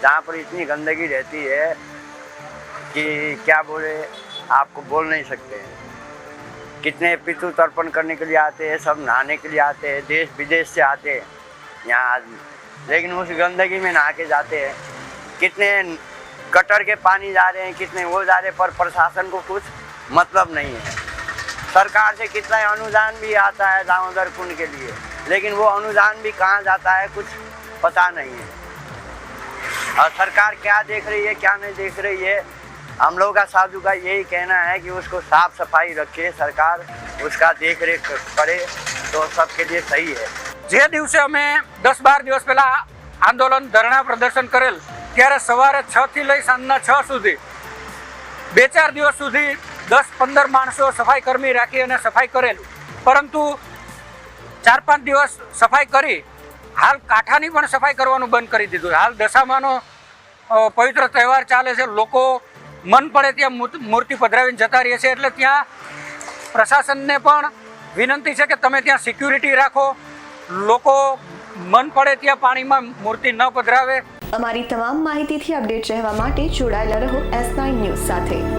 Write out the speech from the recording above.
जहाँ पर इतनी गंदगी रहती है कि क्या बोले, आपको बोल नहीं सकते हैं। कितने पितृ तर्पण करने के लिए आते हैं, सब नहाने के लिए आते हैं, देश विदेश से आते हैं यहाँ आदमी, लेकिन उस गंदगी में नहा के जाते हैं। कितने कटर के पानी जा रहे हैं, कितने वो जा रहे हैं, पर प्रशासन को कुछ मतलब नहीं है। सरकार से कितना अनुदान भी आता है दामोदर कुंड के लिए, लेकिन वो अनुदान भी कहाँ जाता है कुछ पता नहीं है। और सरकार क्या देख रही है क्या नहीं देख रही है, हम लोगों का साधु का यही कहना है कि उसको साफ सफाई रखे सरकार, उसका देख रेख करे तो सबके लिए सही है। જે દિવસે અમે 10-12 દિવસ પહેલા આંદોલન ધરણા પ્રદર્શન કરેલ ત્યારે સવારે 6 થી લઈ સાંજના 6 સુધી 2-4 દિવસ સુધી 10-15 માણસો સફાઈ કર્મી રાખી અને સફાઈ કરેલું, પરંતુ 4-5 દિવસ સફાઈ કરી હાલ કાંઠાની પણ સફાઈ કરવાનું બંધ કરી દીધું। હાલ દશામાનો પવિત્ર તહેવાર ચાલે છે, લોકો મન પડે ત્યાં મૂર્તિ પધરાવીને જતા રહે છે, એટલે ત્યાં પ્રશાસનને પણ વિનંતી છે કે તમે ત્યાં સિક્યુરિટી રાખો, લોકો મન પડે ત્યાં પાણીમાં મૂર્તિ ન પધરાવે। અમારી તમામ માહિતીથી અપડેટ રહેવા માટે જોડાયેલા રહો S9 ન્યૂઝ સાથે।